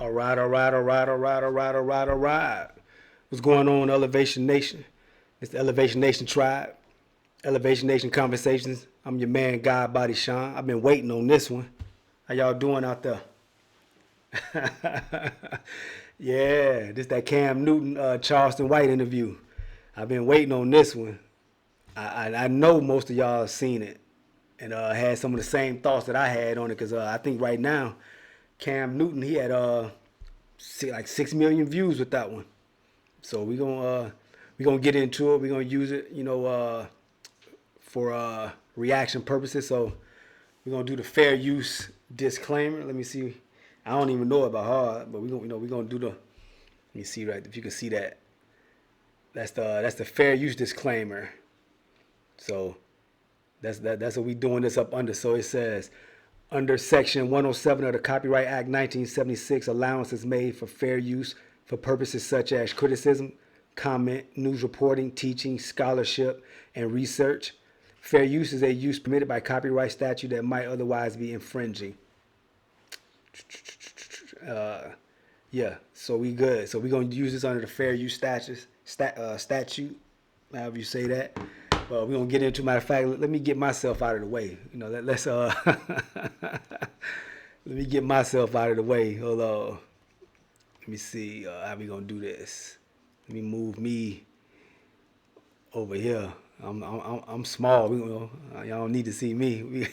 All right, all right, all right, all right, all right, all right, all right. What's going on, Elevation Nation? It's the Elevation Nation Tribe, Elevation Nation Conversations. I'm your man, God Body Sean. I've been waiting on this one. How y'all doing out there? Yeah, this that Cam Newton, Charleston White interview. I've been waiting on this one. I know most of y'all have seen it and had some of the same thoughts that I had on it because I think right now Cam Newton he had like 6 million views with that one. So we gonna get into it. We're gonna use it, for reaction purposes. So we're gonna do the fair use disclaimer. Let me see. I don't even know about hard, but we're gonna do the. Let me see right if you can see that. That's the fair use disclaimer. So that's what we doing this up under. So it says under Section 107 of the Copyright Act 1976, allowance is made for fair use for purposes such as criticism, comment, news reporting, teaching, scholarship, and research. Fair use is a use permitted by copyright statute that might otherwise be infringing. Yeah, so we good. So we're going to use this under the fair use statute, however you say that. We're going to get into, matter of fact, let me get myself out of the way. Let's let me get myself out of the way. Hold on. Let me see how we going to do this. Let me move me over here. I'm small. Y'all don't need to see me. We're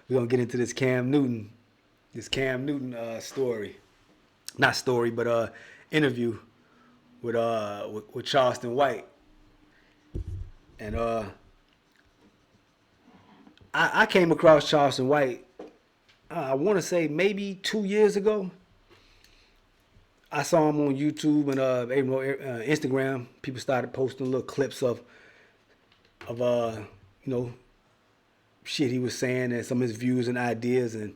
going to get into this Cam Newton story. Not story, but interview with Charleston White. And I came across Charleston White, I want to say maybe 2 years ago. I saw him on YouTube and Instagram. People started posting little clips of shit he was saying and some of his views and ideas and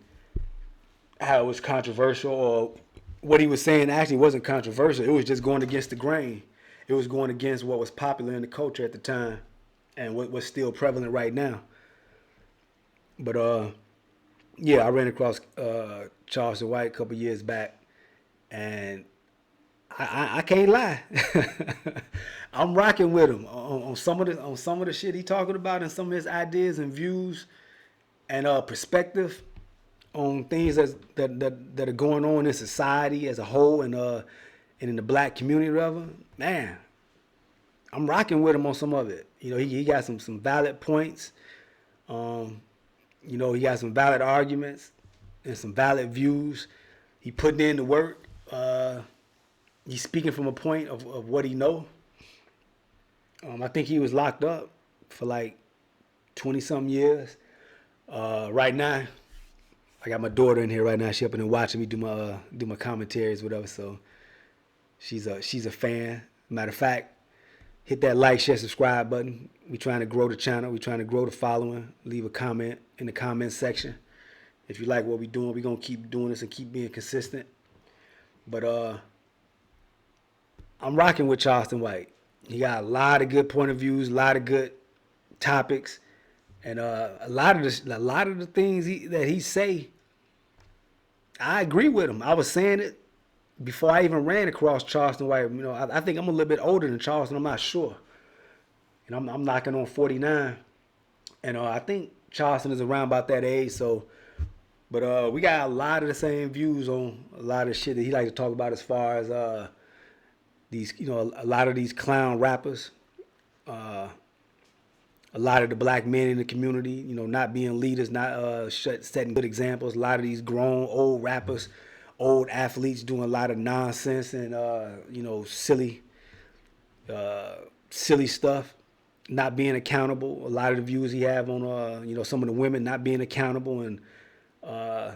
how it was controversial, or what he was saying actually wasn't controversial. It was just going against the grain. It was going against what was popular in the culture at the time and what was still prevalent right now. But yeah, I ran across Charleston White a couple years back, and I can't lie. I'm rocking with him on some of the shit he talking about and some of his ideas and views and perspective on things that are going on in society as a whole and in the black community, rather. Man, I'm rocking with him on some of it. He got some valid points. He got some valid arguments and some valid views. He putting in the work. He's speaking from a point of what he know. I think he was locked up for like 20-something years. Right now, I got my daughter in here right now. She up and watching me do my commentaries, whatever. So she's a fan. Matter of fact, hit that like, share, subscribe button. We trying to grow the channel. We trying to grow the following. Leave a comment in the comment section. If you like what we doing, we gonna keep doing this and keep being consistent. But I'm rocking with Charleston White. He got a lot of good point of views, a lot of good topics, and a lot of the things that he say, I agree with him. I was saying it before I even ran across Charleston White. I think I'm a little bit older than Charleston. I'm not sure, and I'm knocking on 49, and I think Charleston is around about that age. So, but we got a lot of the same views on a lot of shit that he like to talk about as far as these, a lot of these clown rappers, a lot of the black men in the community, not being leaders, not setting good examples. A lot of these grown old rappers, old athletes doing a lot of nonsense and silly stuff, not being accountable. A lot of the views he have on some of the women not being accountable, and a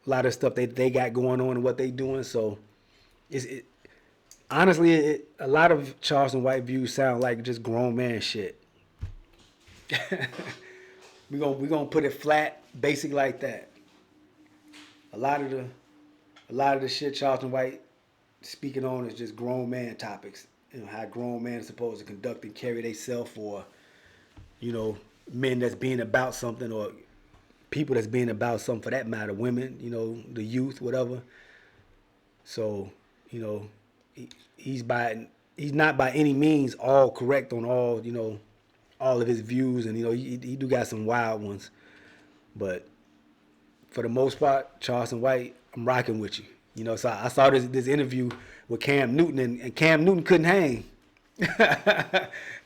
lot of stuff they got going on and what they doing. So honestly, a lot of Charleston White views sound like just grown man shit. we gonna put it flat, basic like that. A lot of the shit Charleston White speaking on is just grown man topics. How grown men are supposed to conduct and carry themselves, or men that's being about something, or people that's being about something for that matter, women, the youth, whatever. So, you know, he's not by any means all correct on all, you know, all of his views, and you know, he do got some wild ones. But for the most part, Charleston White, I'm rocking with you. You know, so I saw this interview with Cam Newton, and Cam Newton couldn't hang.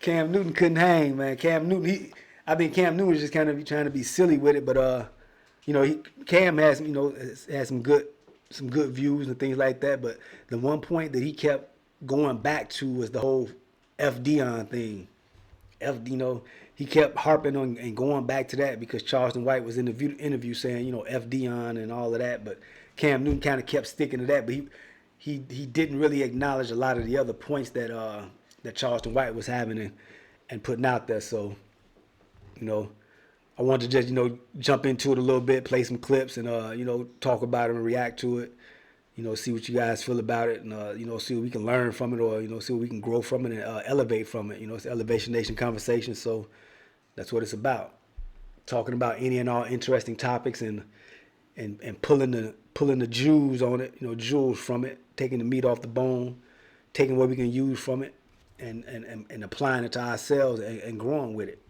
Cam Newton couldn't hang, man. Cam Newton, I think Cam Newton was just kind of trying to be silly with it, but you know, Cam has, you know, has some good views and things like that. But the one point that he kept going back to was the whole F DEION thing. You know, he kept harping on and going back to that because Charleston White was in the interview saying, you know, F DEION and all of that. But Cam Newton kind of kept sticking to that, but he didn't really acknowledge a lot of the other points that that Charleston White was having and putting out there. So, you know, I wanted to just, you know, jump into it a little bit, play some clips, and you know, talk about it and react to it. You know, see what you guys feel about it, and you know, see what we can learn from it, or you know, see what we can grow from it and elevate from it. You know, it's Elevation Nation conversation, so that's what it's about. Talking about any and all interesting topics and pulling the jewels on it, you know, jewels from it, taking the meat off the bone, taking what we can use from it, and applying it to ourselves and growing with it.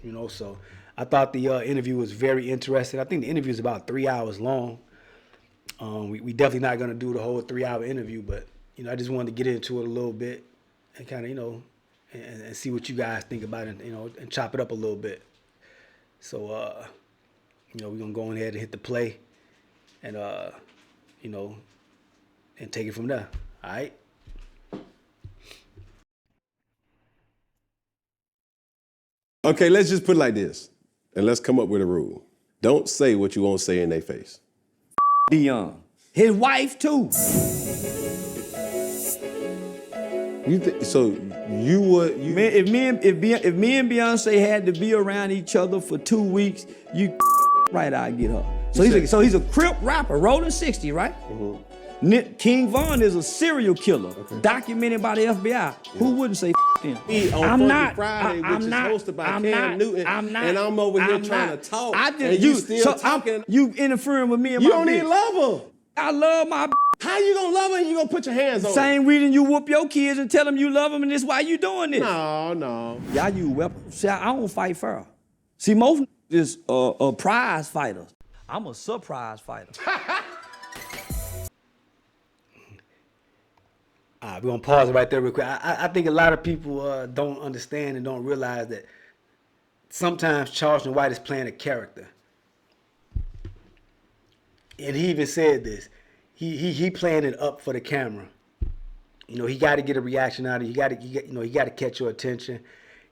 You know, so I thought the interview was very interesting. I think the interview is about 3 hours long. We definitely not going to do the whole 3-hour interview, but, you know, I just wanted to get into it a little bit and kind of, you know, and see what you guys think about it, you know, and chop it up a little bit. So, you know, we're going to go ahead and hit the play and, you know, and take it from there. All right? Okay, let's just put it like this, and let's come up with a rule. Don't say what you won't say in their face. DEION. His wife too. So you would Man, if me and Beyonce had to be around each other for 2 weeks, you right, I'd get her. So he's a Crip rapper, rolling 60, right? Mm-hmm. King Von is a serial killer, documented by the FBI. Yeah. Who wouldn't say him? On Funky Friday, which is hosted by Cam Newton, and I'm over here trying to talk, and you still talking. You interfering with me and you my don't bitch. Even love her. I love my How you gonna love her and you gonna put your hands on her? Same reason you whoop your kids and tell them you love them, and this why you doing this. No. Y'all use weapons. See, I don't fight fair. See, most is prize fighters. I'm a surprise fighter. We're going to pause it right there real quick. I think a lot of people don't understand and don't realize that sometimes Charleston White is playing a character. And he even said this. He playing it up for the camera. You know, he got to get a reaction out of you. He got to catch your attention.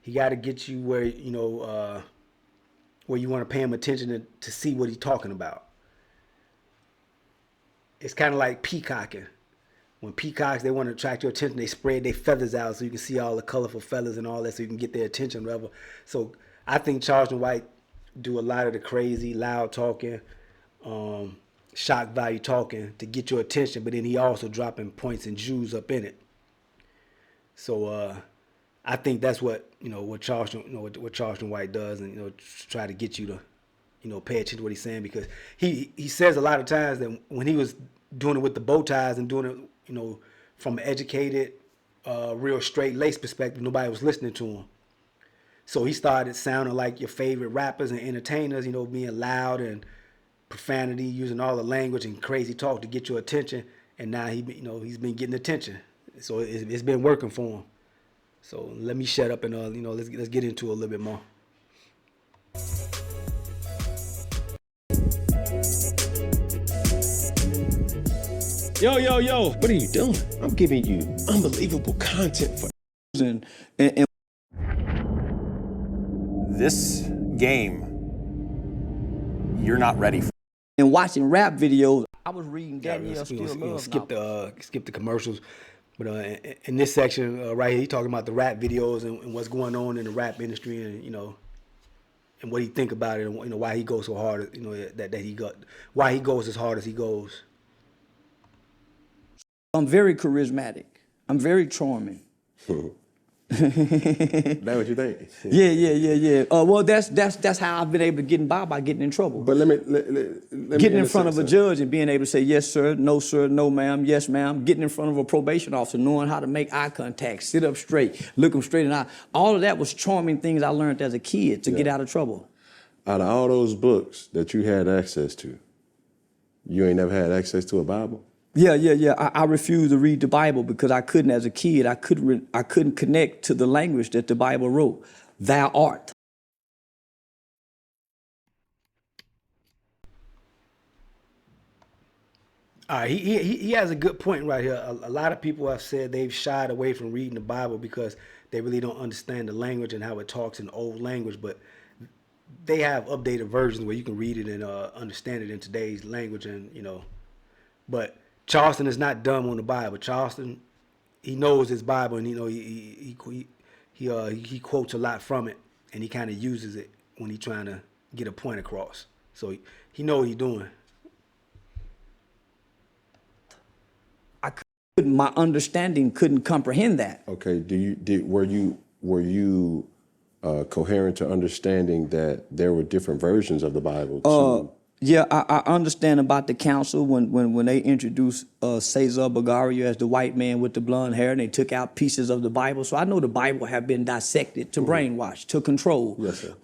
He got to get you where, you know, where you want to pay him attention to see what he's talking about. It's kind of like peacocking. When peacocks, they want to attract your attention, they spread their feathers out so you can see all the colorful feathers and all that so you can get their attention, whatever. So I think Charleston White do a lot of the crazy, loud talking, shock value talking to get your attention, but then he also dropping points and jewels up in it. So I think that's what, you know, what Charleston White does, and, you know, try to get you to, you know, pay attention to what he's saying, because he says a lot of times that when he was doing it with the bow ties and doing it, you know, from an educated, real straight lace perspective, nobody was listening to him. So he started sounding like your favorite rappers and entertainers, you know, being loud and profanity, using all the language and crazy talk to get your attention. And now he's been getting attention. So it's been working for him. So let me shut up and you know, let's get into it a little bit more. Yo, what are you doing? I'm giving you unbelievable content for and This game, you're not ready for. and watching rap videos. I was reading Danielle Still Love. Skip the commercials, but in this section right here, he talking about the rap videos and what's going on in the rap industry, and you know, and what he think about it, and you know, why he goes so hard, you know, why he goes as hard as he goes. I'm very charismatic. I'm very charming. That's what you think? Yeah. Well, that's how I've been able to get involved by getting in trouble. But let me getting in front of a judge and being able to say yes sir, no ma'am, yes ma'am. Getting in front of a probation officer, knowing how to make eye contact, sit up straight, look them straight in the eye. All of that was charming things I learned as a kid to get out of trouble. Out of all those books that you had access to, you ain't never had access to a Bible? Yeah. I refused to read the Bible because I couldn't, as a kid, I couldn't connect to the language that the Bible wrote. Thou art. All right, he has a good point right here. A lot of people have said they've shied away from reading the Bible because they really don't understand the language and how it talks in old language, but they have updated versions where you can read it and understand it in today's language, and but Charleston is not dumb on the Bible. Charleston, he knows his Bible, and he quotes a lot from it, and he kind of uses it when he's trying to get a point across. So he knows what he's doing. My understanding couldn't comprehend that. Okay. Were you coherent to understanding that there were different versions of the Bible? Yeah, I understand about the council when they introduced Cesar Bagario as the white man with the blonde hair, and they took out pieces of the Bible. So I know the Bible have been dissected to brainwash, to control. Yes, sir.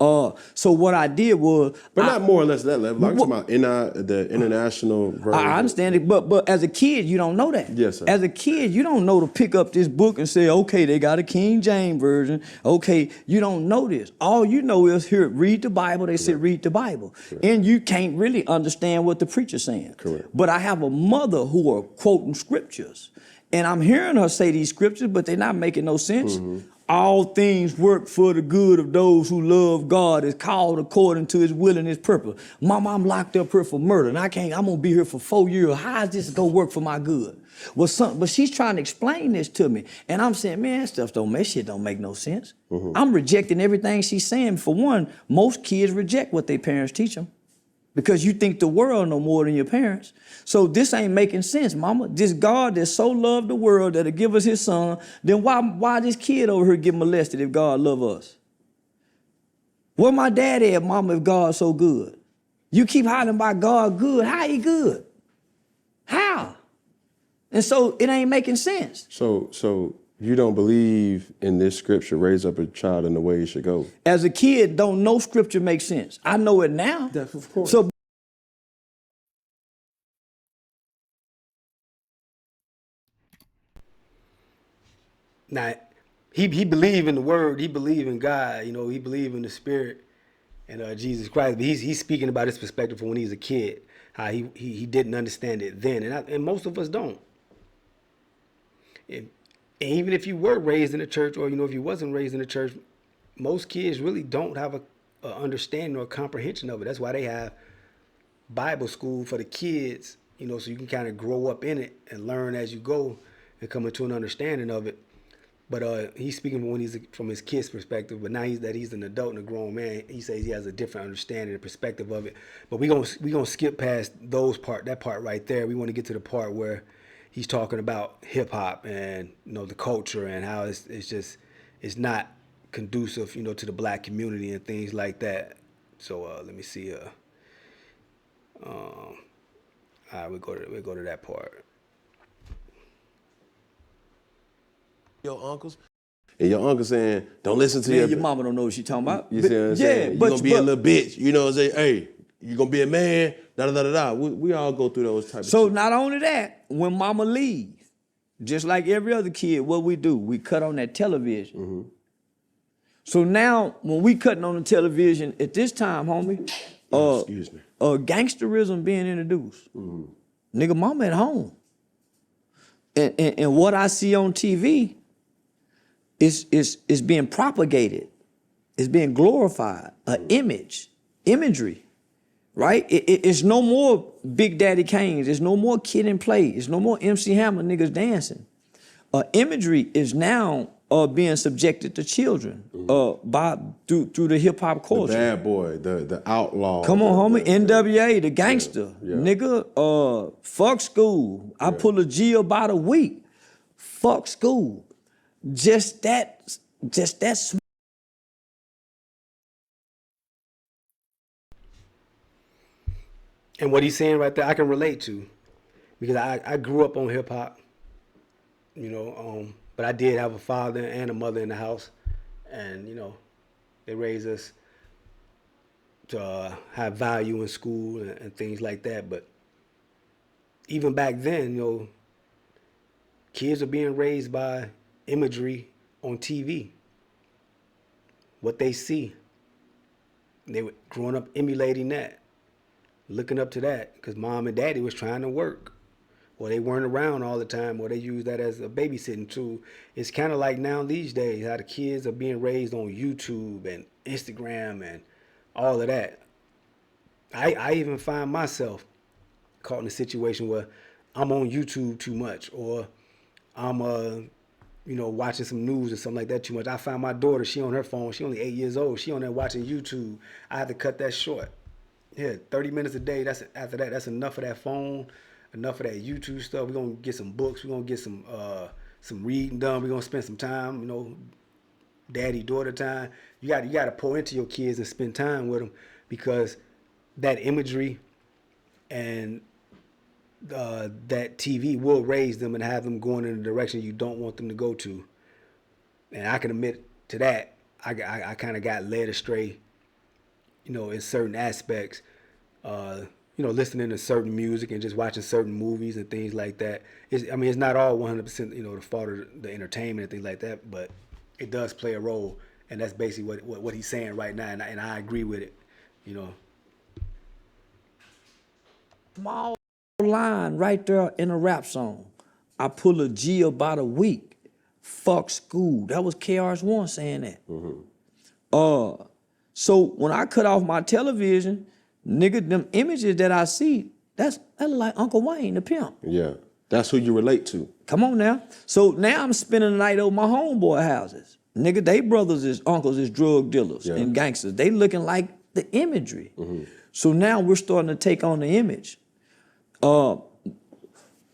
So what I did was, but not more or less that level. I'm talking about the international version. I understand it, but as a kid, you don't know that. Yes, sir. As a kid, you don't know to pick up this book and say, okay, they got a King James version. Okay, you don't know this. All you know is here, read the Bible. They said read the Bible, and you can't really understand what the preacher's saying. Correct. But I have a mother who are quoting scriptures, and I'm hearing her say these scriptures, but they're not making no sense. All things work for the good of those who love God, is called according to his will and his purpose. Mama, I'm locked up here for murder, and I'm gonna be here for 4 years. How is this gonna work for my good? Well, but she's trying to explain this to me, and I'm saying, man, shit don't make no sense. I'm rejecting everything she's saying. For one, most kids reject what their parents teach them, because you think the world know more than your parents. So this ain't making sense, mama. This God that so loved the world that'll give us his son, then why this kid over here get molested if God love us? Where my daddy at, mama, if God's so good? You keep hollering about God good. How he good? How? And so it ain't making sense. So you don't believe in this scripture, raise up a child in the way he should go? As a kid, don't know scripture makes sense. I know it now. That's of course. So now, he believed in the word. He believed in God. He believed in the Spirit and Jesus Christ. But he's speaking about his perspective from when he was a kid, how he didn't understand it then, and most of us don't. And even if you were raised in the church, or if you wasn't raised in the church, most kids really don't have a understanding or comprehension of it. That's why they have Bible school for the kids, so you can kind of grow up in it and learn as you go and come into an understanding of it. But he's speaking when he's from his kid's perspective. But now he's an adult and a grown man, he says he has a different understanding and perspective of it. But we gonna skip past that part right there. We want to get to the part where he's talking about hip hop and the culture and how it's not conducive to the black community and things like that. So let me see. All right, we go to that part. Your uncles, and your uncle saying, "Don't listen to your mama don't know what she talking about." You see what I'm saying? You're gonna be a little bitch. Say, hey, you're gonna be a man. Da da da da. We all go through those types. So of not only that, when mama leaves, just like every other kid, what we do, we cut on that television. So now, when we cutting on the television at this time, homie, excuse me, gangsterism being introduced. Nigga, mama at home, and what I see on TV is being propagated, it's being glorified, imagery, right? It's no more Big Daddy Kane's, there's no more Kid and Play, it's no more MC Hammer niggas dancing. Imagery is now being subjected to children through the hip hop culture. The bad boy, the outlaw. Come on, homie, NWA, the gangster, nigga. Fuck school. I pull a G about a week. Fuck school. Just that just that's. And what he's saying right there, I can relate to, because I grew up on hip hop, but I did have a father and a mother in the house, and they raised us to have value in school and things like that. But even back then, kids are being raised by imagery on TV, what they see. They were growing up emulating that, looking up to that, because mom and daddy was trying to work, or they weren't around all the time, or they used that as a babysitting tool. It's kind of like now these days how the kids are being raised on YouTube and Instagram and all of that. I even find myself caught in a situation where I'm on YouTube too much, or I'm watching some news or something like that too much. I find my daughter, she on her phone, she only 8 years old, she on there watching YouTube. I have to cut that short. Yeah, 30 minutes a day, after that, that's enough of that phone, enough of that YouTube stuff. We're gonna get some books, we're gonna get some reading done, we're gonna spend some time, daddy, daughter time. You gotta pour into your kids and spend time with them, because that imagery and that TV will raise them and have them going in a direction you don't want them to go to. And I can admit to that, I kind of got led astray, in certain aspects, listening to certain music and just watching certain movies and things like that. It's not all 100%, the fault of the entertainment and things like that, but it does play a role. And that's basically what he's saying right now. And I agree with it, Small line right there in a rap song. I pull a G about a week. Fuck school. That was KRS-One saying that. Mm-hmm. So when I cut off my television, nigga, them images that I see, that's like Uncle Wayne, the pimp. Yeah, that's who you relate to. Come on now. So now I'm spending the night over my homeboy houses. Nigga, they brothers, uncles is drug dealers and gangsters. They looking like the imagery. Mm-hmm. So now we're starting to take on the image. How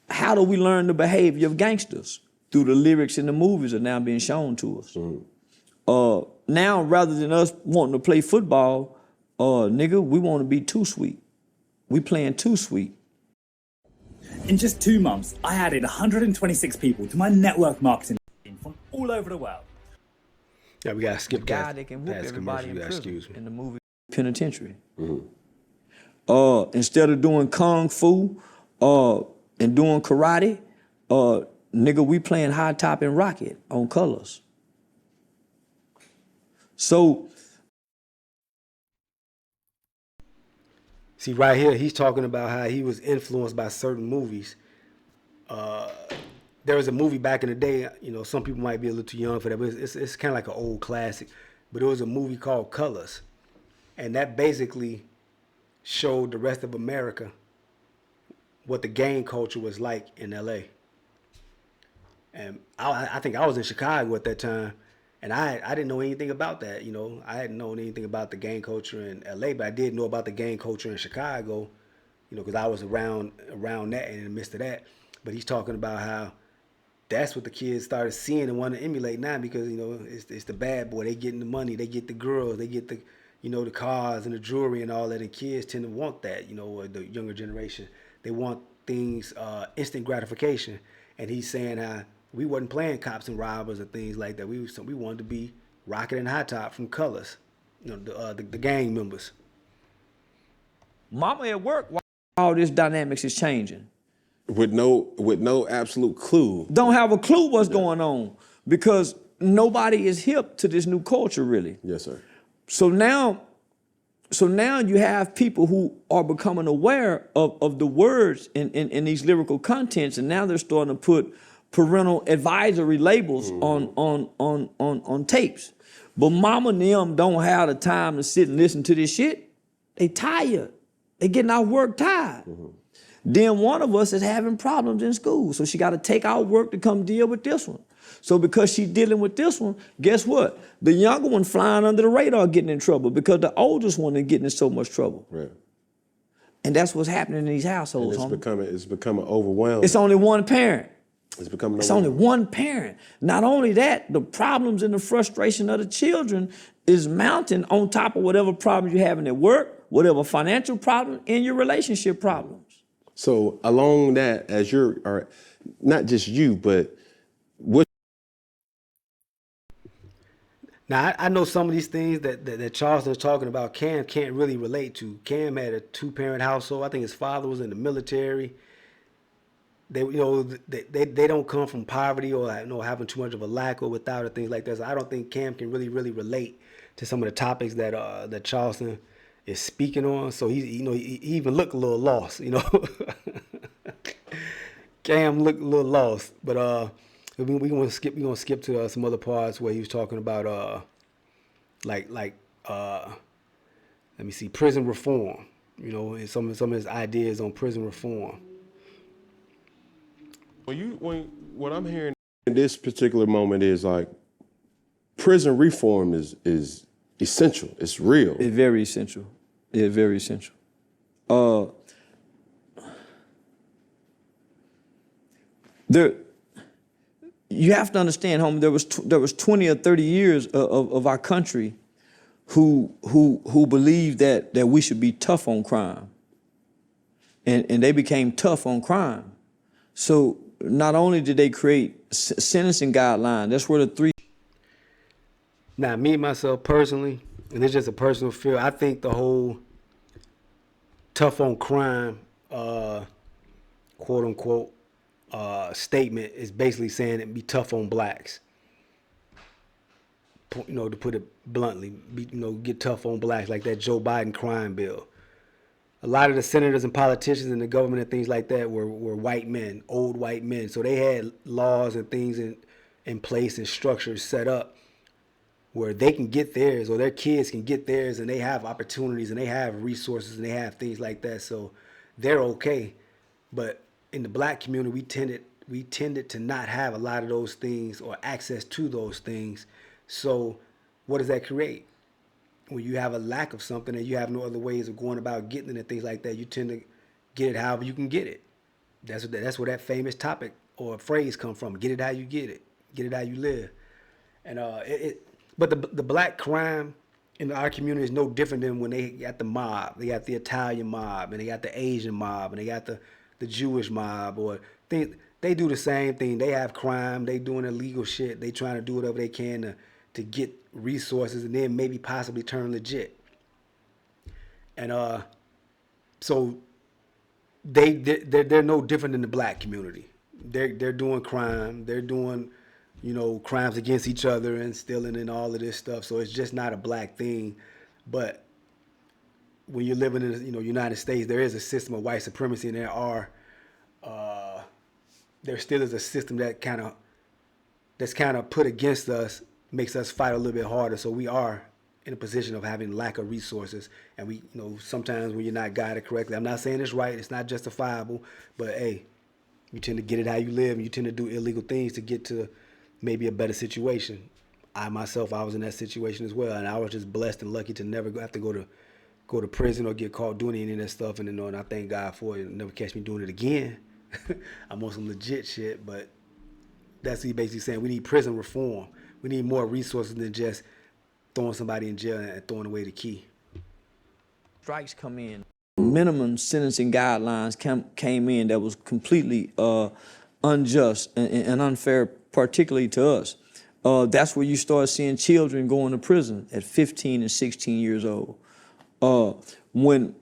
do we learn the behavior of gangsters? Through the lyrics in the movies are now being shown to us. Mm-hmm. Now, rather than us wanting to play football, nigga, we want to be too sweet. We playing too sweet. In just 2 months, I added 126 people to my network marketing team from all over the world. Yeah, we gotta skip guy that can whoop everybody in prison excuse me. in the movie Penitentiary. Mm-hmm. Instead of doing kung fu and doing karate, nigga, we playing high top and rocket on colors. So, see right here, he's talking about how he was influenced by certain movies. There was a movie back in the day, some people might be a little too young for that, but it's kind of like an old classic. But it was a movie called Colors. And that basically showed the rest of America what the gang culture was like in LA. And I think I was in Chicago at that time, and I didn't know anything about that. I hadn't known anything about the gang culture in LA, but I did know about the gang culture in Chicago, because I was around that and in the midst of that. But he's talking about how that's what the kids started seeing and want to emulate now, because it's the bad boy. They getting the money, they get the girls, they get the the cars and the jewelry and all that. And kids tend to want that. The younger generation, they want things instant gratification. And he's saying how we wasn't playing cops and robbers and things like that. We wanted to be rocking and high top from Colors, the gang members. Mama at work, while all this dynamics is changing. With no absolute clue. Don't have a clue what's going on, because nobody is hip to this new culture, really. Yes, sir. So now you have people who are becoming aware of the words in these lyrical contents, and now they're starting to put parental advisory labels on tapes. But mama and them don't have the time to sit and listen to this shit. They tired. They getting out work tired. Mm-hmm. Then one of us is having problems in school, so she got to take out work to come deal with this one. So because she's dealing with this one, guess what? The younger one flying under the radar getting in trouble because the oldest one is getting in so much trouble. Right. And that's what's happening in these households. And it's becoming overwhelming. It's only one parent. It's becoming It's only one parent. Not only that, the problems and the frustration of the children is mounting on top of whatever problems you're having at work, whatever financial problem, and your relationship problems. So along that, as or not just you, but what? Now, I know some of these things that Charleston is talking about, Cam can't really relate to. Cam had a 2-parent household. I think his father was in the military. They, they don't come from poverty or having too much of a lack or without or things like that. So I don't think Cam can really relate to some of the topics that Charleston is speaking on. So he even looked a little lost, Cam looked a little lost, but we're gonna skip to some other parts where he was talking about let me see, prison reform, and some of his ideas on prison reform. What I'm hearing in this particular moment is like prison reform is essential. It's real. It's very essential. It's very essential. You have to understand, homie, there was 20 or 30 years of our country who believed that we should be tough on crime. And they became tough on crime. So not only did they create sentencing guidelines, that's where the three. Now, me, myself, personally, and it's just a personal feel, I think the whole tough on crime, quote unquote, statement is basically saying it be tough on blacks. To put it bluntly, get tough on blacks, like that Joe Biden crime bill. A lot of the senators and politicians in the government and things like that were white men, old white men. So they had laws and things in place and structures set up where they can get theirs or their kids can get theirs, and they have opportunities and they have resources and they have things like that. So they're okay. But in the black community, we tended to not have a lot of those things or access to those things. So what does that create? When you have a lack of something and you have no other ways of going about getting it and things like that, you tend to get it however you can get it. That's where that famous topic or phrase come from. Get it how you get it. Get it how you live. And but the black crime in our community is no different than when they got the mob. They got the Italian mob and they got the Asian mob and they got the Jewish mob or things. They do the same thing. They have crime. They doing illegal shit. They trying to do whatever they can to get resources and then maybe possibly turn legit. And so they're no different than the black community. They're doing crime. They're doing crimes against each other and stealing and all of this stuff. So it's just not a black thing. But when you're living in United States, there is a system of white supremacy, and there still is a system that's kind of put against us, makes us fight a little bit harder. So we are in a position of having lack of resources, and we sometimes when you're not guided correctly, I'm not saying it's right, it's not justifiable, but hey, you tend to get it how you live, and you tend to do illegal things to get to maybe a better situation. I myself, I was in that situation as well, and I was just blessed and lucky to never have to go to prison or get caught doing any of that stuff. And I thank God for it. Never catch me doing it again. I'm on some legit shit, but that's he basically saying we need prison reform. We need more resources than just throwing somebody in jail and throwing away the key. Strikes come in. Minimum sentencing guidelines came in that was completely unjust and unfair, particularly to us. That's where you start seeing children going to prison at 15 and 16 years old. When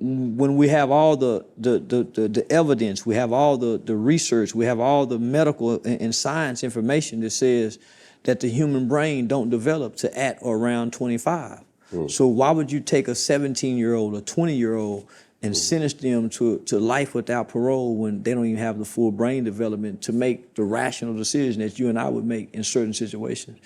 we have all the evidence, we have all the research, we have all the medical and science information that says that the human brain don't develop to at or around 25. So why would you take a 17-year-old or 20-year-old and sentence them to life without parole when they don't even have the full brain development to make the rational decision that you and I would make in certain situations?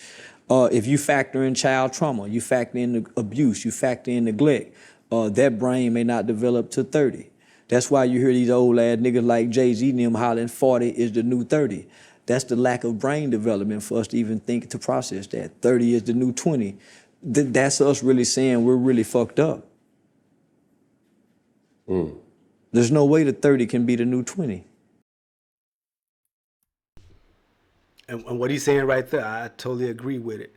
If you factor in child trauma, you factor in the abuse, you factor in neglect, that brain may not develop to 30. That's why you hear these old ass niggas like Jay-Z and them hollering 40 is the new 30. That's the lack of brain development for us to even think to process that. 30 is the new 20. That's us really saying we're really fucked up. There's no way that 30 can be the new 20. And what he's saying right there, I totally agree with it.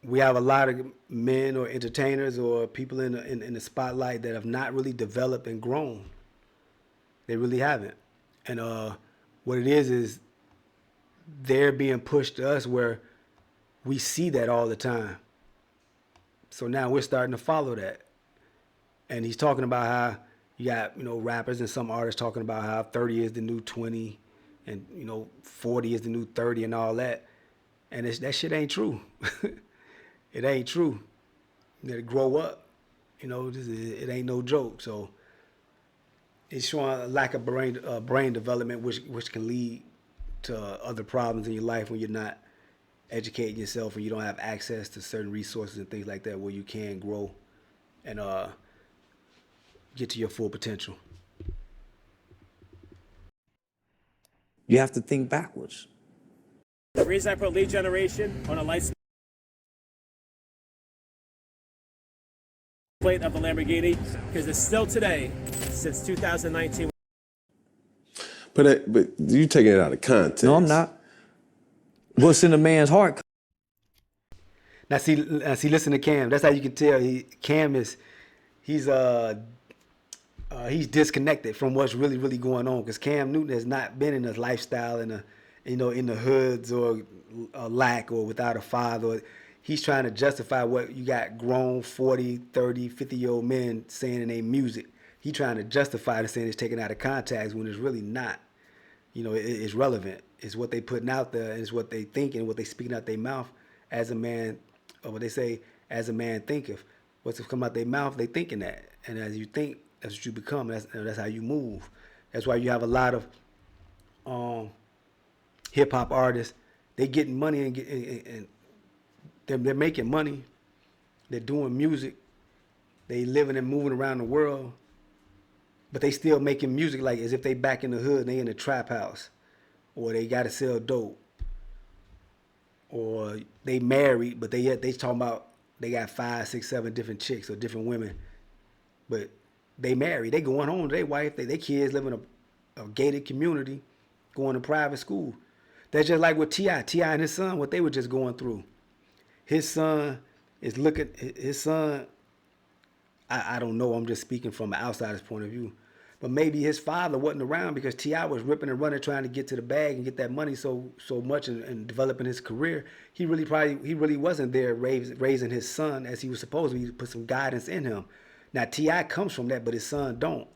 We have a lot of men or entertainers or people in the spotlight that have not really developed and grown. They really haven't. And what it is they're being pushed to us where we see that all the time. So now we're starting to follow that. And he's talking about how you got, rappers and some artists talking about how 30 is the new 20 and, 40 is the new 30 and all that. And that shit ain't true. It ain't true. You gotta grow up. It ain't no joke. So it's showing a lack of brain development, which can lead to other problems in your life when you're not educating yourself and you don't have access to certain resources and things like that where you can grow and get to your full potential. You have to think backwards. The reason I put lead generation on a license plate of the Lamborghini, because it's still today, since 2019. But you taking it out of context. No, I'm not. What's in a man's heart? Now see, listen to Cam. That's how you can tell he's disconnected from what's really, really going on. Because Cam Newton has not been in a lifestyle in the hoods or a lack or without a father. He's trying to justify what you got grown 40, 30, 50-year-old men saying in their music. He's trying to justify the saying it's taken out of context when it's really not. It's relevant. It's what they putting out there, and it's what they thinking, what they speaking out their mouth as a man, or what they say, as a man thinketh. What's come out their mouth, they thinking that. And as you think, that's what you become. That's how you move. That's why you have a lot of hip hop artists. They getting money and they're making money. They're doing music. They living and moving around the world. But they still making music like as if they back in the hood and they in a trap house. Or they got to sell dope. Or they married, but they talking about they got 5, 6, 7 different chicks or different women. But they married. They going home to their wife. They kids live in a gated community, going to private school. That's just like with T.I. T.I. and his son, what they were just going through. His son is looking, I don't know, I'm just speaking from an outsider's point of view. But maybe his father wasn't around because T.I. was ripping and running trying to get to the bag and get that money so much and developing his career. He really wasn't there raising his son as he was supposed to. He put some guidance in him. Now T.I. comes from that, but his son don't.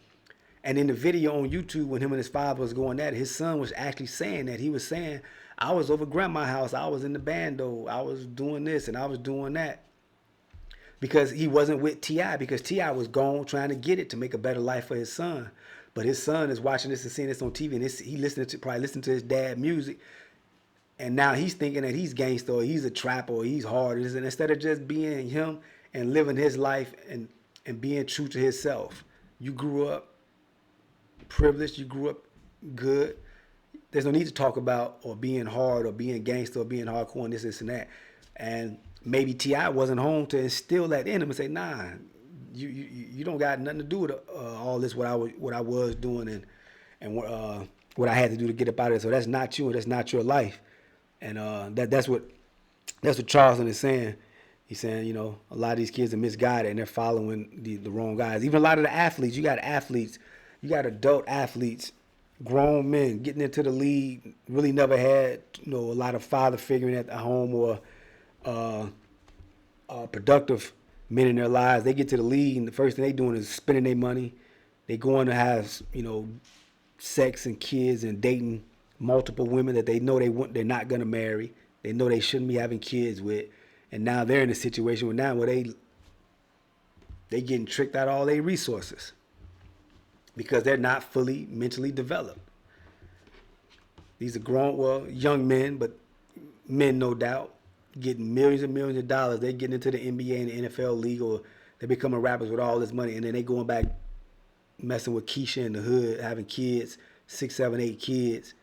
And in the video on YouTube when him and his father was going at it, his son was actually saying that. He was saying, I was over grandma's house, I was in the bando, I was doing this and I was doing that. Because he wasn't with T.I. because T.I. was gone trying to get it to make a better life for his son. But his son is watching this and seeing this on TV and he probably listening to his dad music. And now he's thinking that he's gangster or he's a trapper or he's hard. And instead of just being him and living his life and being true to himself. You grew up privileged, you grew up good. There's no need to talk about or being hard or being gangster or being hardcore and this and that. And maybe T.I. wasn't home to instill that in him and say, nah, you don't got nothing to do with all this what I was doing and what I had to do to get up out of it. So that's not you and that's not your life. And that's what Charleston is saying. He's saying, a lot of these kids are misguided and they're following the wrong guys. Even a lot of the athletes, you got adult athletes, grown men getting into the league, really never had, a lot of father figuring at the home or productive men in their lives. They get to the league and the first thing they doing is spending their money. They going to have, sex and kids and dating multiple women that they know they're not going to marry. They know they shouldn't be having kids with. And now they're in a situation where they getting tricked out of all their resources because they're not fully mentally developed. These are young men, but men no doubt, getting millions and millions of dollars. They're getting into the NBA and the NFL league, or they're becoming rappers with all this money, and then they going back messing with Keisha in the hood, having kids, 6, 7, 8 kids.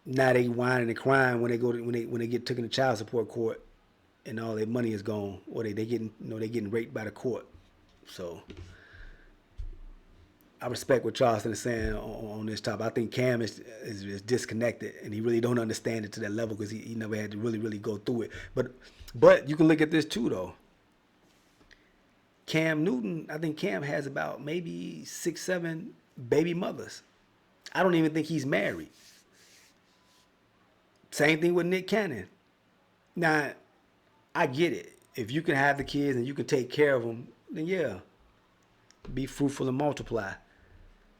Now they whining and crying when they get taken to child support court, and all their money is gone, or they getting raped by the court. So I respect what Charleston is saying on this topic. I think Cam is disconnected, and he really don't understand it to that level because he never had to really go through it. But you can look at this too, though. Cam Newton, I think Cam has about maybe 6, 7 baby mothers. I don't even think he's married. Same thing with Nick Cannon. Now, I get it. If you can have the kids and you can take care of them, then yeah, be fruitful and multiply.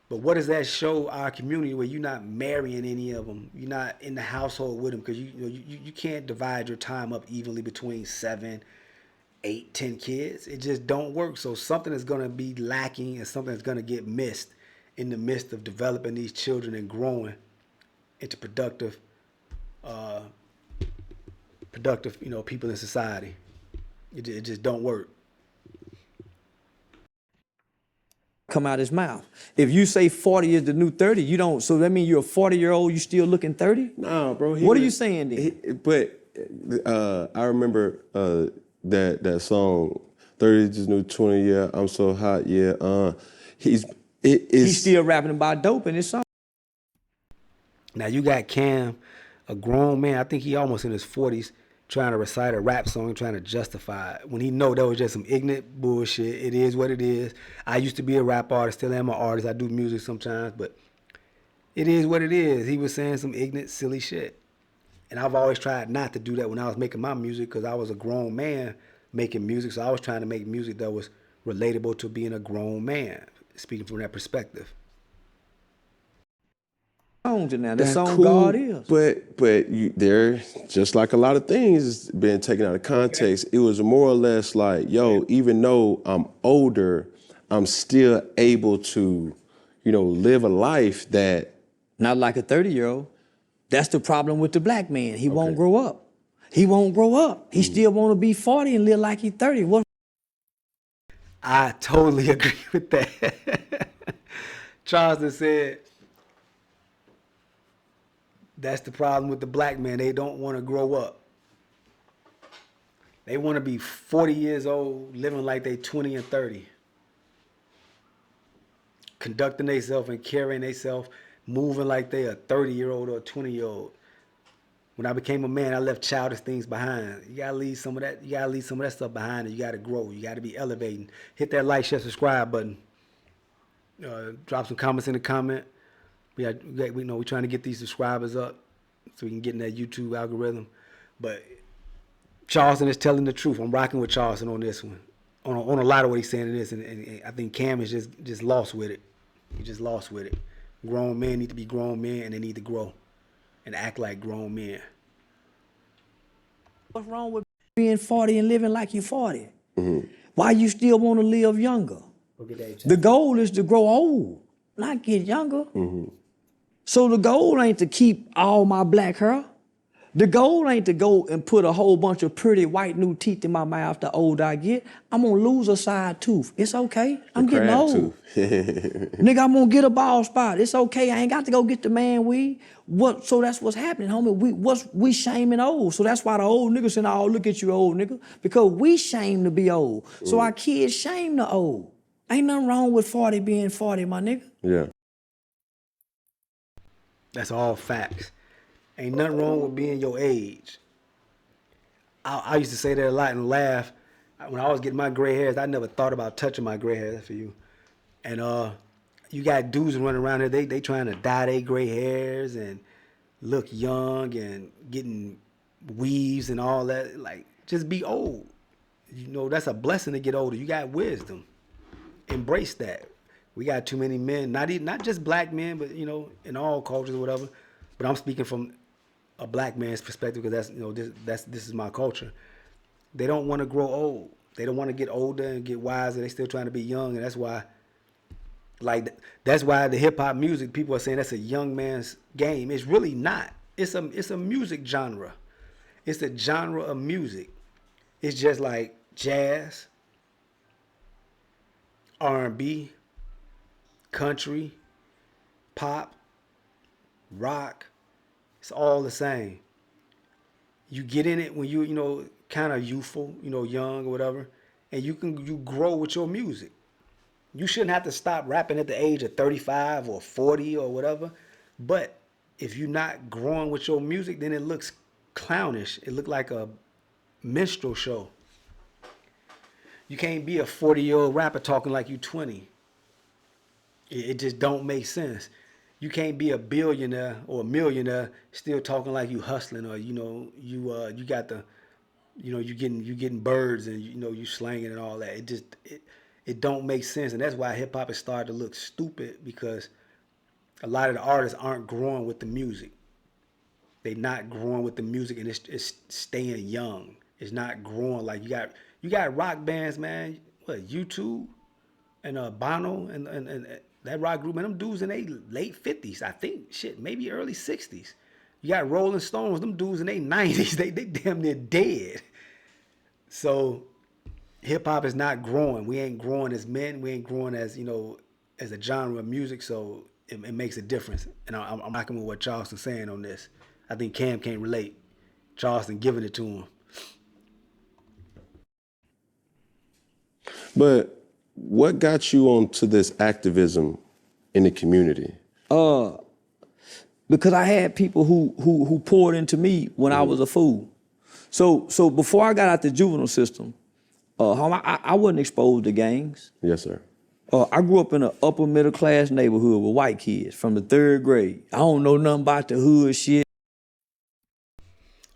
But what does that show our community where you're not marrying any of them? You're not in the household with them because you can't divide your time up evenly between 7, 8, 10 kids. It just don't work. So something is going to be lacking and something is going to get missed in the midst of developing these children and growing into productive, people in society. It just don't work. Come out his mouth. If you say 40 is the new 30, you don't. So that means you're a 40-year-old, you still looking 30? No, bro. What are you saying then? But I remember that song, 30 is the new 20. Yeah, I'm so hot. Yeah. He's still rapping about dope in his song. Now you got Cam, a grown man. I think he almost in his 40s, trying to recite a rap song, trying to justify it. When he know that was just some ignorant bullshit. It is what it is. I used to be a rap artist, still am an artist. I do music sometimes, but it is what it is. He was saying some ignorant, silly shit. And I've always tried not to do that when I was making my music because I was a grown man making music. So I was trying to make music that was relatable to being a grown man, speaking from that perspective. Now, the song cool, God Is. But they're just like a lot of things being taken out of context. It was more or less like, yo, even though I'm older, I'm still able to, live a life that. Not like a 30-year-old. That's the problem with the black man. He won't grow up. He won't grow up. He still want to be 40 and live like he's 30. What? I totally agree with that. Charleston said, that's the problem with the black man. They don't want to grow up. They want to be 40 years old, living like they 20 and 30. Conducting themselves and carrying themselves, moving like they a 30-year-old or a 20-year-old. When I became a man, I left childish things behind. You gotta leave some of that. You gotta leave some of that stuff behind. You gotta grow. You gotta be elevating. Hit that like, share, subscribe button. Drop some comments in the comment. We're trying to get these subscribers up so we can get in that YouTube algorithm. But Charleston is telling the truth. I'm rocking with Charleston on this one, on a lot of what he's saying in this, and I think Cam is just lost with it. He just lost with it. Grown men need to be grown men, and they need to grow and act like grown men. What's wrong with being 40 and living like you're 40? Mm-hmm. Why you still want to live younger? The goal is to grow old, not get younger. Mm-hmm. So the goal ain't to keep all my black hair. The goal ain't to go and put a whole bunch of pretty white new teeth in my mouth the older I get. I'm gonna lose a side tooth. It's okay. I'm getting old. Nigga, I'm gonna get a bald spot. It's okay. I ain't got to go get the man weed. So that's what's happening, homie. We shaming old. So that's why the old niggas saying, oh, look at you, old nigga. Because we shame to be old. So our kids shame the old. Ain't nothing wrong with 40 being 40, my nigga. Yeah. That's all facts. Ain't nothing wrong with being your age. I used to say that a lot and laugh. When I was getting my gray hairs, I never thought about touching my gray hairs for you. And you got dudes running around here, they trying to dye their gray hairs and look young and getting weaves and all that. Like, just be old. That's a blessing to get older. You got wisdom. Embrace that. We got too many men, not just black men, but in all cultures or whatever. But I'm speaking from a black man's perspective because this is my culture. They don't want to grow old. They don't want to get older and get wiser. They still trying to be young, and that's why the hip hop music people are saying that's a young man's game. It's really not. It's a music genre. It's a genre of music. It's just like jazz, R&B, country, pop, rock. It's all the same. You get in it when you kind of youthful, young or whatever, and you grow with your music. You shouldn't have to stop rapping at the age of 35 or 40 or whatever. But if you're not growing with your music, then it looks clownish. It looked like a minstrel show. You can't be a 40-year-old rapper talking like you 20. It just don't make sense. You can't be a billionaire or a millionaire still talking like you hustling, or you got the, you getting birds and you slanging and all that. It don't make sense, and that's why hip hop has started to look stupid, because a lot of the artists aren't growing with the music. They not growing with the music, and it's staying young. It's not growing. Like you got rock bands, man. What, YouTube and Bono and that rock group, man, them dudes in their late 50s, I think. Shit, maybe early 60s. You got Rolling Stones, them dudes in their 90s. They damn near dead. So hip hop is not growing. We ain't growing as men. We ain't growing as, as a genre of music. So it makes a difference. And I'm rocking with what Charleston's saying on this. I think Cam can't relate. Charleston giving it to him. But what got you onto this activism in the community? Because I had people who poured into me when I was a fool. So before I got out the juvenile system, I wasn't exposed to gangs. Yes, sir. I grew up in an upper middle class neighborhood with white kids from the 3rd grade. I don't know nothing about the hood shit.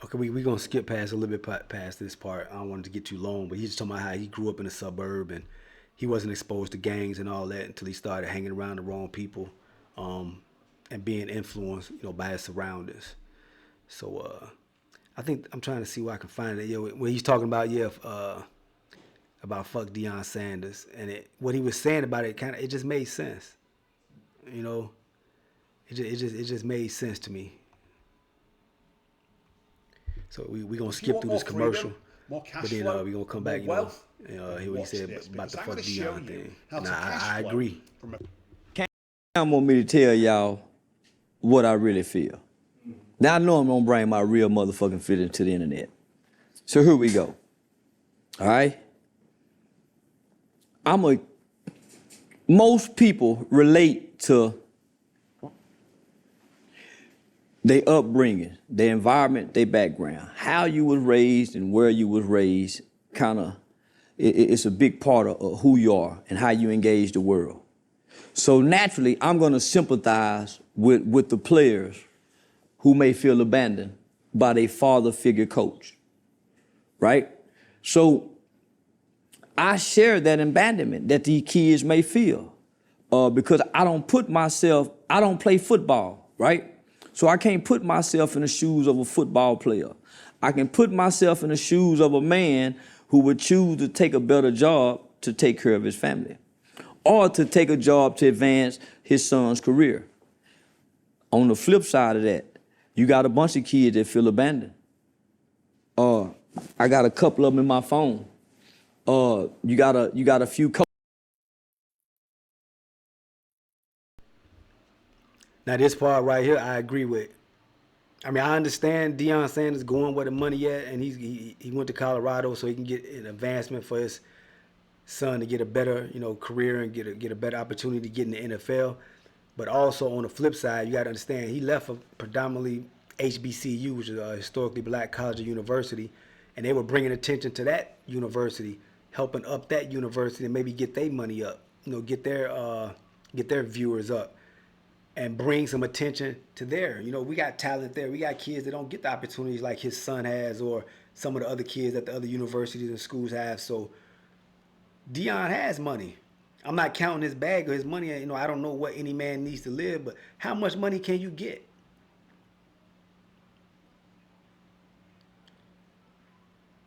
Okay, we're going to skip past a little bit past this part. I don't want it to get too long, but he's just talking about how he grew up in a suburb and he wasn't exposed to gangs and all that until he started hanging around the wrong people and being influenced, by his surroundings. So I think I'm trying to see where I can find it. When he's talking about, about fuck Deion Sanders, and what he was saying about it, it just made sense. It just made sense to me. So we're going to skip through this commercial, but then we're going to come back, hear what he said about the fuck Deion thing. And I agree. Cam want me to tell y'all what I really feel. Now I know I'm going to bring my real motherfucking feelings to the internet. So here we go. All right? Most people relate to their upbringing, their environment, their background, how you was raised and where you was raised. It's a big part of who you are and how you engage the world. So naturally, I'm going to sympathize with the players who may feel abandoned by their father figure coach, right? So I share that abandonment that these kids may feel because I don't play football, right? So I can't put myself in the shoes of a football player. I can put myself in the shoes of a man who would choose to take a better job to take care of his family, or to take a job to advance his son's career. On the flip side of that, you got a bunch of kids that feel abandoned. I got a couple of them in my phone. You got a few. Now this part right here, I agree with. I mean, I understand Deion Sanders going where the money at, and he went to Colorado so he can get an advancement for his son to get a better, career and get a better opportunity to get in the NFL. But also on the flip side, you got to understand he left a predominantly HBCU, which is a historically black college or university, and they were bringing attention to that university, helping up that university and maybe get their money up, get their viewers up, and bring some attention to there. We got talent there. We got kids that don't get the opportunities like his son has, or some of the other kids that the other universities and schools have. So Deion has money. I'm not counting his bag or his money. I don't know what any man needs to live, but how much money can you get?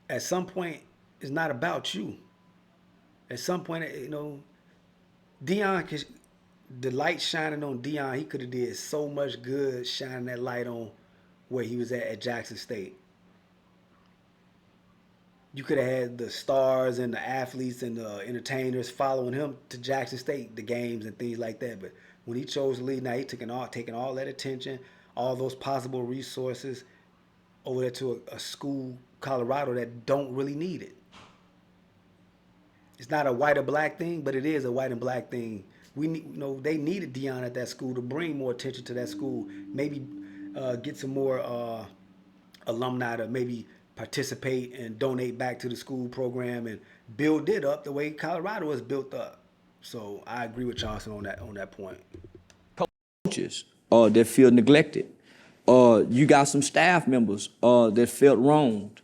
At some point, it's not about you. At some point, Deion, the light shining on Deion, he could have did so much good shining that light on where he was at Jackson State. You could have had the stars and the athletes and the entertainers following him to Jackson State, the games and things like that. But when he chose to leave, now he's taking all that attention, all those possible resources over there to a school, Colorado, that don't really need it. It's not a white or black thing, but it is a white and black thing. We need, they needed Deion at that school to bring more attention to that school. Maybe get some more alumni to maybe participate and donate back to the school program and build it up the way Colorado was built up. So I agree with Charleston on that point. Coaches that feel neglected. You got some staff members that felt wronged.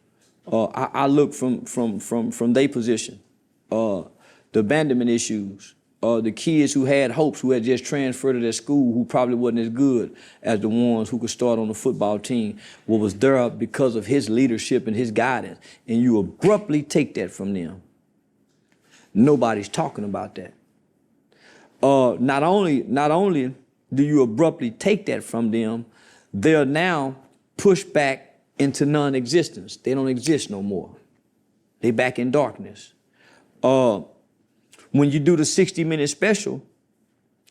I look from their position. The abandonment issues. The kids who had hopes, who had just transferred to their school, who probably wasn't as good as the ones who could start on the football team, what was there because of his leadership and his guidance, and you abruptly take that from them. Nobody's talking about that. Not only do you abruptly take that from them, they're now pushed back into non-existence. They don't exist no more. They back in darkness. When you do the 60-minute special,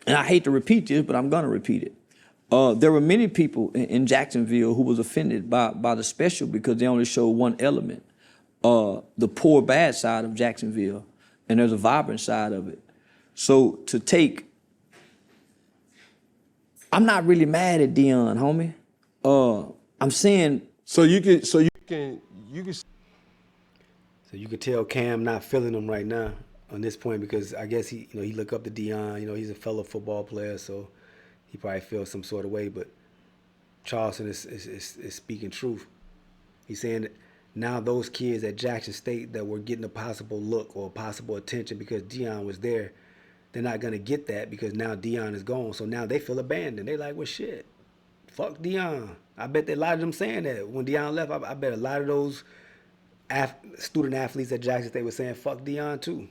and I hate to repeat this, but I'm gonna repeat it. There were many people in Jacksonville who was offended by the special because they only showed one element, the poor, bad side of Jacksonville, and there's a vibrant side of it. So to take, I'm not really mad at Deion, homie. I'm saying. So you can. So you could tell Cam not feeling him right now on this point because I guess he look up to Deion. He's a fellow football player, so he probably feels some sort of way. But Charleston is speaking truth. He's saying that now those kids at Jackson State that were getting a possible look or possible attention because Deion was there, they're not gonna get that because now Deion is gone. So now they feel abandoned. They like, well, shit, fuck Deion. I bet a lot of them saying that when Deion left. I bet a lot of those student athletes at Jackson State were saying fuck Deion too.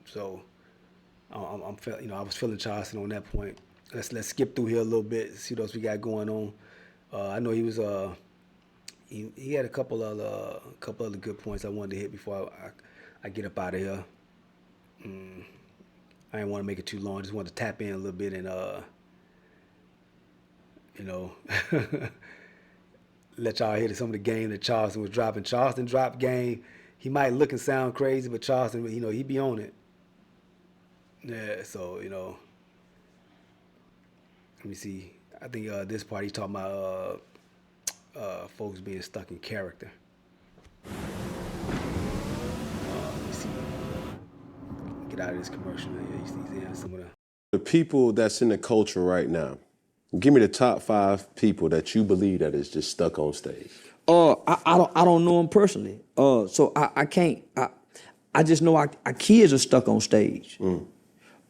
So I was feeling Charleston on that point. Let's skip through here a little bit, see what else we got going on. I know he was he had a couple other good points I wanted to hit before I get up out of here. I didn't want to make it too long. I just wanted to tap in a little bit and let y'all hear some of the game that Charleston was dropping. Charleston dropped game. He might look and sound crazy, but Charleston, he be on it. Yeah, so, let me see. I think this part he's talking about folks being stuck in character. Let me see. Get out of this commercial. Yeah, he's in some of the people that's in the culture right now. Give me the top 5 people that you believe that is just stuck on stage. I don't know them personally. So I can't. I just know our kids are stuck on stage.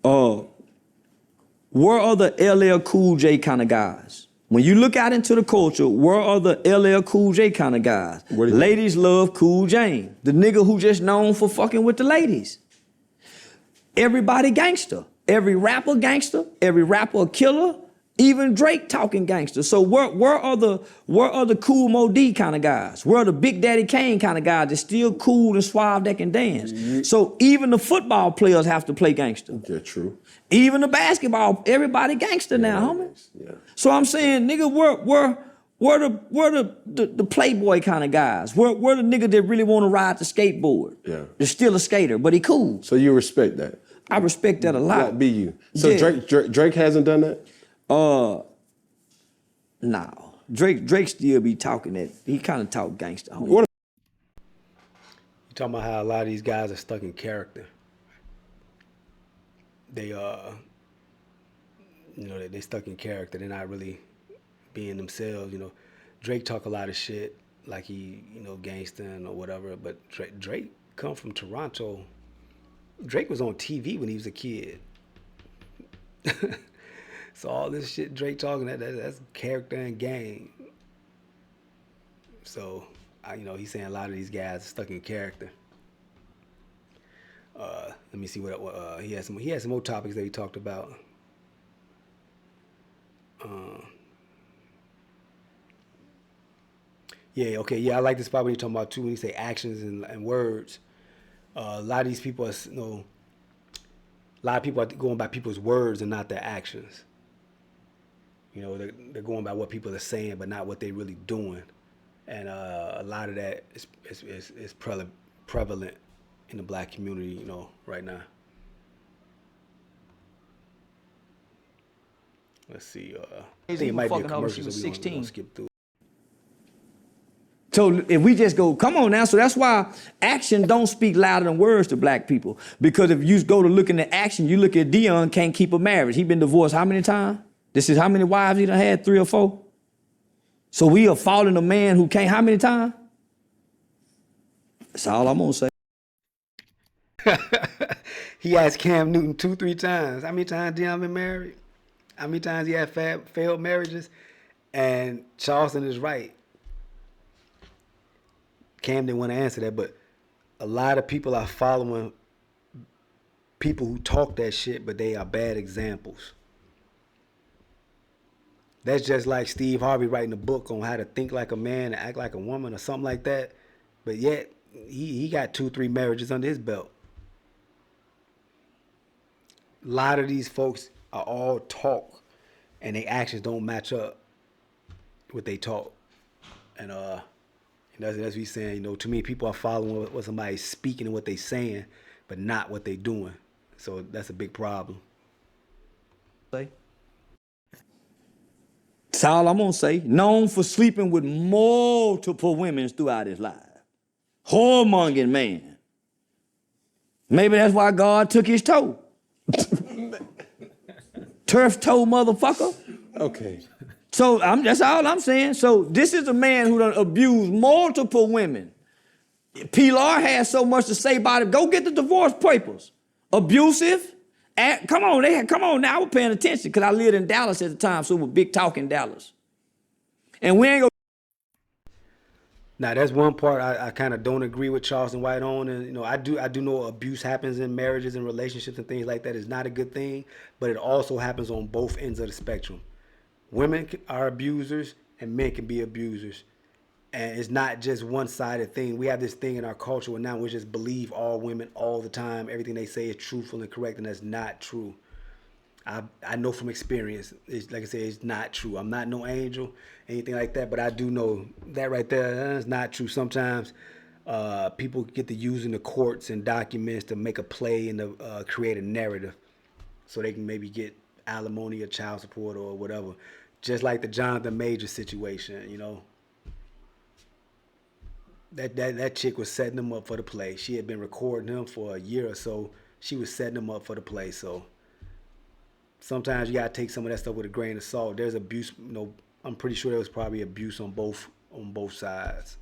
Where are the LL Cool J kind of guys? When you look out into the culture, where are the LL Cool J kind of guys? Ladies love Cool Jane, the nigga who just known for fucking with the ladies. Everybody gangster. Every rapper gangster. Every rapper a killer. Even Drake talking gangster. So where are the cool Mo D kind of guys? Where are the Big Daddy Kane kind of guys that's still cool and suave that can dance? So even the football players have to play gangster. Yeah, true. Even the basketball, everybody gangster now, homie. Yeah. So I'm saying, nigga, where the playboy kind of guys? Where the nigga that really want to ride the skateboard? Yeah. They're still a skater, but he cool. So you respect that? I respect that a lot. Like be you. So Yeah. Drake hasn't done that? No. Drake still be talking that. He kind of talk gangster. Homie. You talking about how a lot of these guys are stuck in character. They they stuck in character. They're not really being themselves. Drake talk a lot of shit like he gangster or whatever. But Drake come from Toronto. Drake was on TV when he was a kid. So all this shit Drake talking, that's character and game. So, he's saying a lot of these guys are stuck in character. Let me see what he has some more topics that he talked about. I like this part when he's talking about too when he say actions and words. A lot of these people are going by people's words and not their actions. They're going by what people are saying, but not what they're really doing. And a lot of that is prevalent in the black community, you know, right now. Let's see. I think it might be a fucking her when she commercial, was so we 16. gonna skip through. So if we just go, come on now. So that's why action don't speak louder than words to black people. Because if you go to look into action, you look at DEION can't keep a marriage. He been divorced how many times? This is how many wives he done had, 3 or 4? So we are following a man who can't how many times? That's all I'm gonna say. He asked Cam Newton 2-3 times. How many times Deion been married? How many times he had failed marriages? And Charleston is right. Cam didn't want to answer that, but a lot of people are following people who talk that shit, but they are bad examples. That's just like Steve Harvey writing a book on how to think like a man and act like a woman or something like that. But yet, he got 2-3 marriages under his belt. A lot of these folks are all talk, and their actions don't match up with they talk. And that's what he's saying. You know, too many people are following what somebody's speaking and what they saying, but not what they doing. So that's a big problem. That's all I'm gonna say. Known for sleeping with multiple women throughout his life. Whoremongering man. Maybe that's why God took his toe. Turf toe motherfucker. Okay. So that's all I'm saying. So this is a man who done abused multiple women. Pilar has so much to say about it. Go get the divorce papers. Abusive. Come on now. I was paying attention because I lived in Dallas at the time, so it was big talk in Dallas. And we ain't gonna. Now that's one part I kind of don't agree with Charleston White on, and you know I do know abuse happens in marriages and relationships and things like that. It's not a good thing, but it also happens on both ends of the spectrum. Women are abusers and men can be abusers, and it's not just one-sided thing. We have this thing in our culture where now we just believe all women all the time. Everything they say is truthful and correct, and that's not true. I know from experience, it's, like I said, it's not true. I'm not no angel, anything like that, but I do know that right there, that's not true. Sometimes people get to using the courts and documents to make a play and to create a narrative so they can maybe get alimony or child support or whatever. Just like the Jonathan Major situation, you know. That chick was setting him up for the play. She had been recording him for a year or so. She was setting him up for the play, so sometimes you gotta take some of that stuff with a grain of salt. There's abuse, you know. I'm pretty sure there was probably abuse on both sides.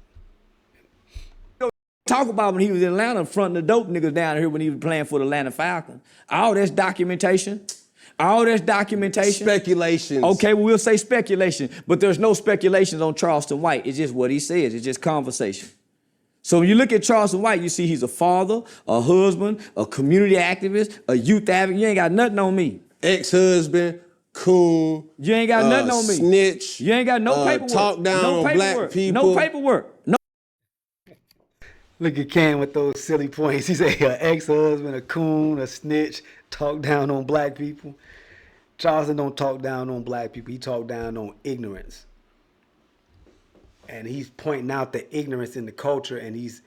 Talk about when he was in Atlanta fronting the dope niggas down here when he was playing for the Atlanta Falcons. All this documentation. Speculations. Okay, well, we'll say speculation, but there's no speculations on Charleston White. It's just what he says. It's just conversation. So when you look at Charleston White, you see he's a father, a husband, a community activist, a youth advocate. You ain't got nothing on me. Ex-husband, coon. You ain't got nothing on me. Snitch. You ain't got no paperwork. Talk down no on paperwork. black people. No paperwork. No. Look at Cam with those silly points. He said an ex-husband, a coon, a snitch, talk down on black people. Charleston don't talk down on black people. He talk down on ignorance. And he's pointing out the ignorance in the culture, and he's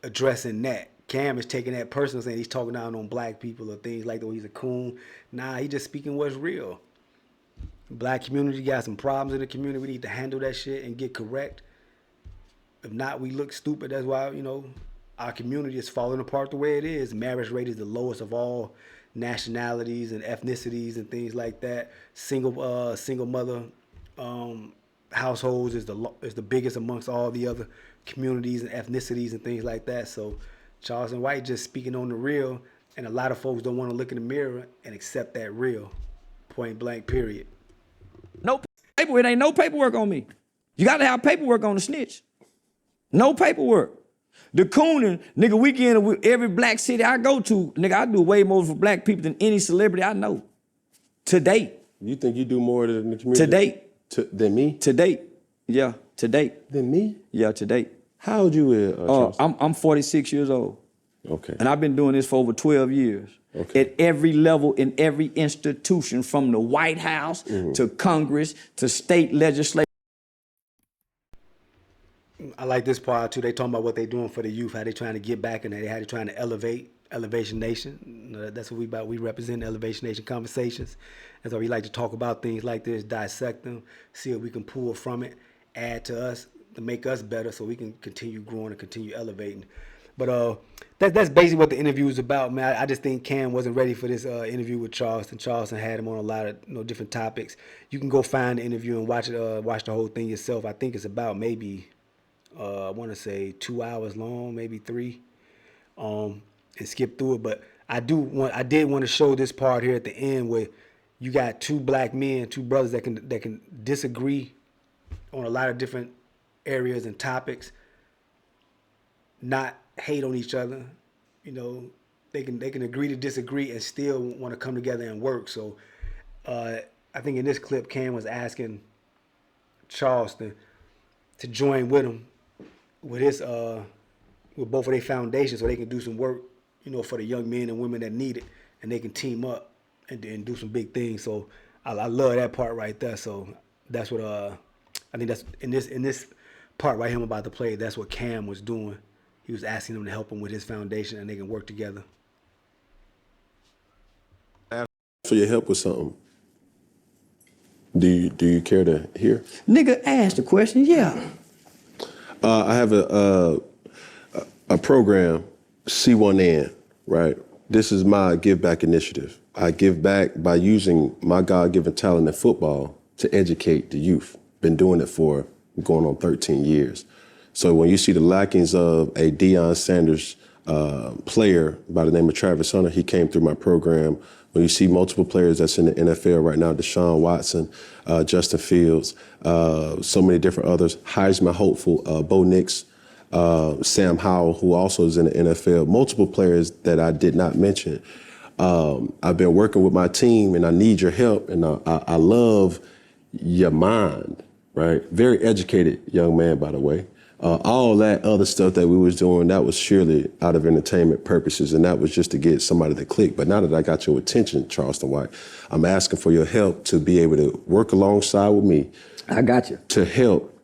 addressing that. Cam is taking that personal, saying he's talking down on black people or things like that. He's a coon. Nah, he just speaking what's real. Black community got some problems in the community. We need to handle that shit and get correct. If not, we look stupid. That's why, you know, our community is falling apart the way it is. Marriage rate is the lowest of all nationalities and ethnicities and things like that. Single mother households is the biggest amongst all the other communities and ethnicities and things like that. So Charleston White just speaking on the real, and a lot of folks don't want to look in the mirror and accept that real. Point blank, period. No paperwork. It ain't no paperwork on me. You got to have paperwork on the snitch. No paperwork. The cooning, nigga, weekend with every black city I go to, nigga, I do way more for black people than any celebrity I know. To date. You think you do more than the community? To date. Than me? To date. Yeah, to date. Than me? Yeah, to date. How old you Charleston? I'm 46 years old. Okay. And I've been doing this for over 12 years. Okay. At every level, in every institution, from the White House to Congress to state legislature. I like this part too. They talking about what they doing for the youth, how they trying to get back, and how they trying to elevate Elevation Nation. That's what we about. We represent Elevation Nation conversations. That's why we like to talk about things like this, dissect them, see what we can pull from it, add to us to make us better, so we can continue growing and continue elevating. But that's basically what the interview is about, man. I just think Cam wasn't ready for this interview with Charleston. Charleston had him on a lot of different topics. You can go find the interview and watch it, watch the whole thing yourself. I think it's about maybe I want to say 2 hours long, maybe 3, and skip through it. But I did want to show this part here at the end where you got two black men, two brothers that can disagree on a lot of different areas and topics, not hate on each other. You know, they can agree to disagree and still want to come together and work. So I think in this clip, Cam was asking Charleston to join with him with with both of their foundations, so they can do some work, you know, for the young men and women that need it, and they can team up and do some big things. So I love that part right there. So that's what I think that's in this part right here I'm about to play. That's what Cam was doing. He was asking them to help him with his foundation, and they can work together. For your help with something. Do you care to hear? Nigga, ask the question. Yeah. I have a program, C1N, right? This is my give back initiative. I give back by using my God-given talent in football to educate the youth. Been doing it for going on 13 years. So when you see the lackings of a Deion Sanders player by the name of Travis Hunter, he came through my program. When you see multiple players that's in the NFL right now, Deshaun Watson, Justin Fields, so many different others, Heisman hopeful, Bo Nix, Sam Howell, who also is in the NFL, multiple players that I did not mention. I've been working with my team, and I need your help, and I love your mind, right? Very educated young man, by the way. All that other stuff that we was doing, that was surely out of entertainment purposes, and that was just to get somebody to click. But now that I got your attention, Charleston White, I'm asking for your help to be able to work alongside with me. I got you. To help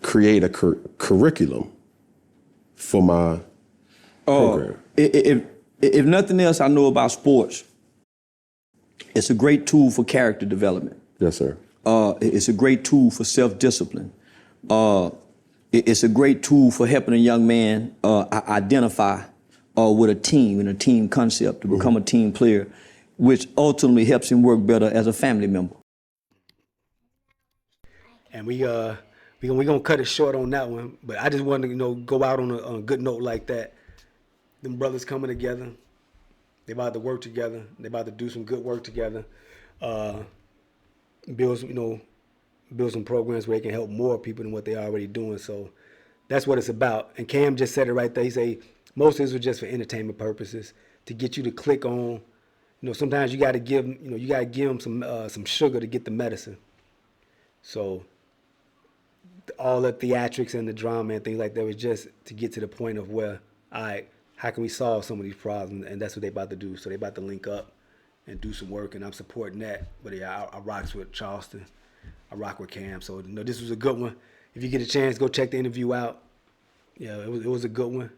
create a curriculum for my program. If nothing else I know about sports, it's a great tool for character development. Yes, sir. It's a great tool for self-discipline. It's a great tool for helping a young man identify with a team and a team concept to become a team player, which ultimately helps him work better as a family member. And we gonna cut it short on that one, but I just wanted to go out on a good note like that. Them brothers coming together, they about to work together. They about to do some good work together. Build some programs where they can help more people than what they're already doing. So that's what it's about. And Cam just said it right there. He say most of this was just for entertainment purposes, to get you to click on. Sometimes you got to give them some sugar to get the medicine. So all the theatrics and the drama and things like that was just to get to the point of where, all right, how can we solve some of these problems? And that's what they about to do. So they about to link up and do some work, and I'm supporting that. But yeah, I rocks with Charleston. I rock with Cam. So this was a good one. If you get a chance, go check the interview out. Yeah, it was a good one.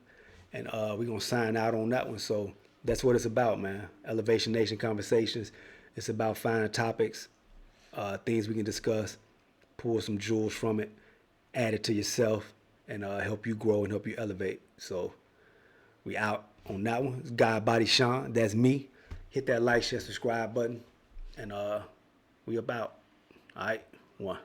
And we're gonna sign out on that one. So that's what it's about, man. Elevation Nation Conversations. It's about finding topics, things we can discuss, pull some jewels from it, add it to yourself, and help you grow and help you elevate. So we out on that one. It's God Body Sean. That's me. Hit that like, share, subscribe button, and we about. All right, one.